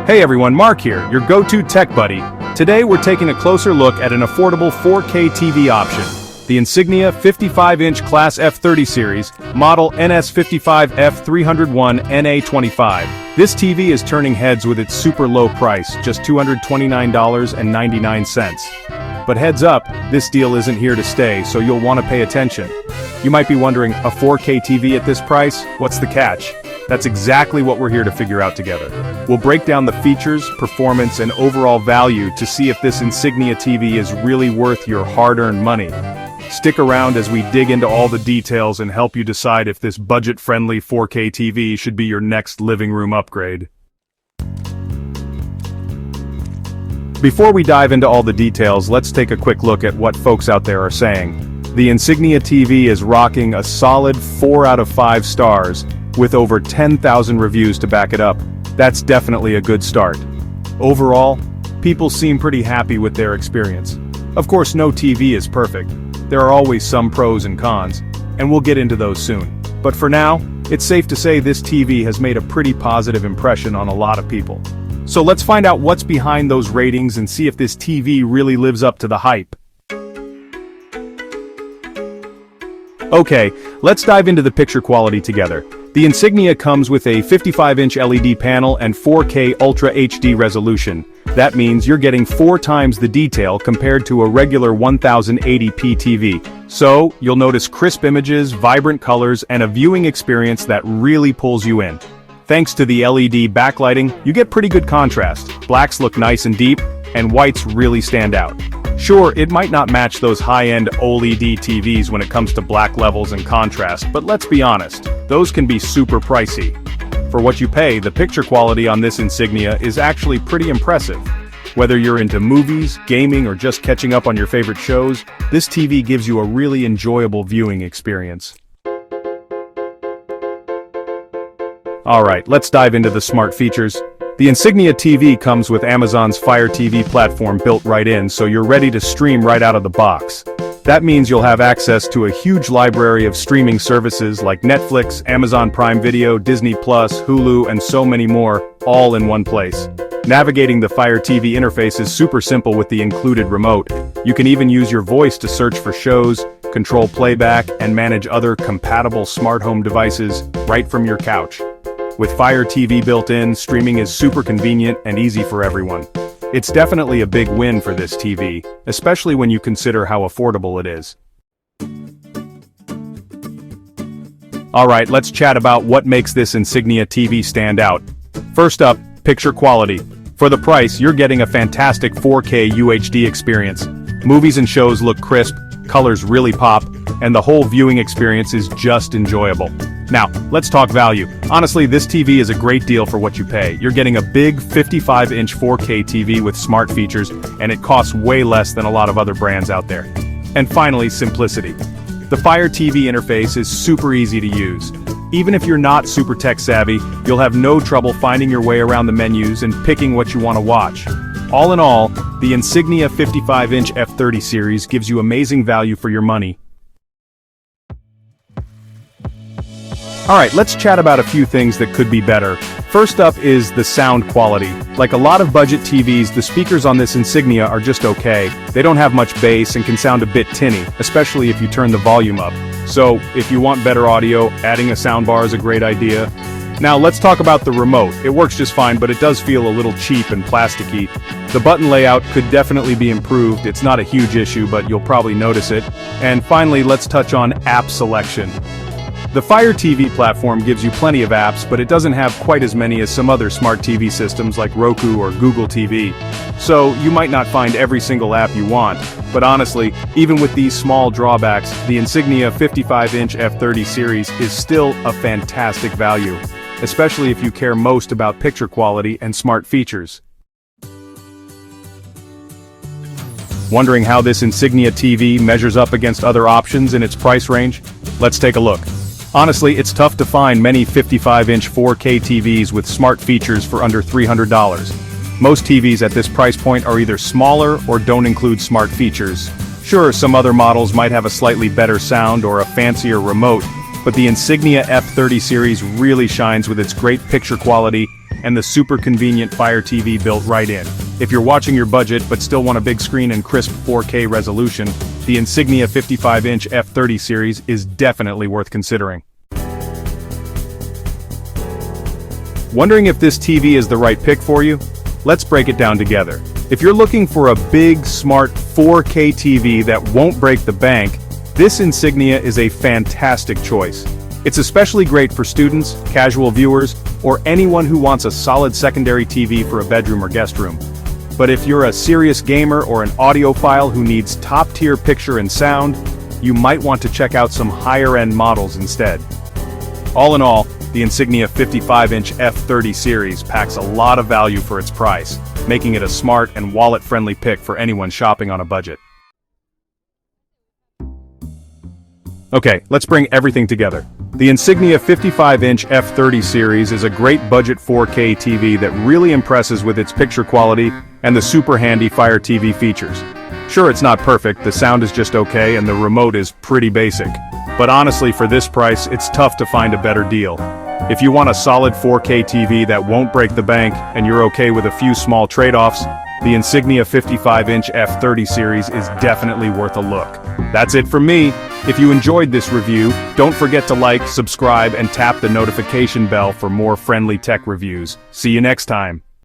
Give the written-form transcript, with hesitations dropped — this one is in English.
Hey everyone, Mark here, your go-to tech buddy. Today we're taking a closer look at an affordable 4K TV option. The Insignia 55-inch Class F30 Series, model NS-55F301NA25. This TV is turning heads with its super low price, just $229.99. But heads up, this deal isn't here to stay, so you'll want to pay attention. You might be wondering, a 4K TV at this price? What's the catch? That's exactly what we're here to figure out together. We'll break down the features, performance, and overall value to see if this Insignia TV is really worth your hard-earned money. Stick around as we dig into all the details and help you decide if this budget-friendly 4K TV should be your next living room upgrade. Before we dive into all the details, let's take a quick look at what folks out there are saying. The Insignia TV is rocking a solid 4 out of 5 stars, with over 10,000 reviews to back it up. That's definitely a good start. Overall, people seem pretty happy with their experience. Of course, no TV is perfect. There are always some pros and cons, and we'll get into those soon. But for now, it's safe to say this TV has made a pretty positive impression on a lot of people. So let's find out what's behind those ratings and see if this TV really lives up to the hype. Okay, let's dive into the picture quality together. The Insignia comes with a 55-inch LED panel and 4K Ultra HD resolution. That means you're getting 4 times the detail compared to a regular 1080p TV. So, you'll notice crisp images, vibrant colors, and a viewing experience that really pulls you in. Thanks to the LED backlighting, you get pretty good contrast. Blacks look nice and deep, and whites really stand out. Sure, it might not match those high-end OLED TVs when it comes to black levels and contrast, but let's be honest, those can be super pricey. For what you pay, the picture quality on this Insignia is actually pretty impressive. Whether you're into movies, gaming, or just catching up on your favorite shows, this TV gives you a really enjoyable viewing experience. Alright, let's dive into the smart features. The Insignia TV comes with Amazon's Fire TV platform built right in, so you're ready to stream right out of the box. That means you'll have access to a huge library of streaming services like Netflix, Amazon Prime Video, Disney+, Hulu, and so many more, all in one place. Navigating the Fire TV interface is super simple with the included remote. You can even use your voice to search for shows, control playback, and manage other compatible smart home devices right from your couch. With Fire TV built in, streaming is super convenient and easy for everyone. It's definitely a big win for this TV, especially when you consider how affordable it is. Alright, let's chat about what makes this Insignia TV stand out. First up, picture quality. For the price, you're getting a fantastic 4K UHD experience. Movies and shows look crisp, colors really pop, and the whole viewing experience is just enjoyable. Now, let's talk value. Honestly, this TV is a great deal for what you pay. You're getting a big 55-inch 4K TV with smart features, and it costs way less than a lot of other brands out there. And finally, simplicity. The Fire TV interface is super easy to use. Even if you're not super tech savvy, you'll have no trouble finding your way around the menus and picking what you want to watch. All in all, the Insignia 55-inch F30 series gives you amazing value for your money. Alright, let's chat about a few things that could be better. First up is the sound quality. Like a lot of budget TVs, the speakers on this Insignia are just okay. They don't have much bass and can sound a bit tinny, especially if you turn the volume up. So, if you want better audio, adding a soundbar is a great idea. Now let's talk about the remote. It works just fine, but it does feel a little cheap and plasticky. The button layout could definitely be improved. It's not a huge issue, but you'll probably notice it. And finally, let's touch on app selection. The Fire TV platform gives you plenty of apps, but it doesn't have quite as many as some other smart TV systems like Roku or Google TV. So, you might not find every single app you want, but honestly, even with these small drawbacks, the Insignia 55-inch F30 series is still a fantastic value, especially if you care most about picture quality and smart features. Wondering how this Insignia TV measures up against other options in its price range? Let's take a look. Honestly, it's tough to find many 55-inch 4K TVs with smart features for under $300. Most TVs at this price point are either smaller or don't include smart features. Sure, some other models might have a slightly better sound or a fancier remote, but the Insignia F30 series really shines with its great picture quality and the super convenient Fire TV built right in. If you're watching your budget but still want a big screen and crisp 4K resolution, the Insignia 55-inch F30 series is definitely worth considering. Wondering if this TV is the right pick for you? Let's break it down together. If you're looking for a big, smart 4K TV that won't break the bank, this Insignia is a fantastic choice. It's especially great for students, casual viewers, or anyone who wants a solid secondary TV for a bedroom or guest room. But if you're a serious gamer or an audiophile who needs top-tier picture and sound, you might want to check out some higher-end models instead. All in all, the Insignia 55-inch F30 series packs a lot of value for its price, making it a smart and wallet-friendly pick for anyone shopping on a budget. Okay, let's bring everything together. The Insignia 55-inch F30 series is a great budget 4K TV that really impresses with its picture quality and the super handy Fire TV features. Sure, it's not perfect, the sound is just okay, and the remote is pretty basic. But honestly, for this price, it's tough to find a better deal. If you want a solid 4K TV that won't break the bank, and you're okay with a few small trade-offs, the Insignia 55-inch F30 series is definitely worth a look. That's it from me. If you enjoyed this review, don't forget to like, subscribe, and tap the notification bell for more friendly tech reviews. See you next time.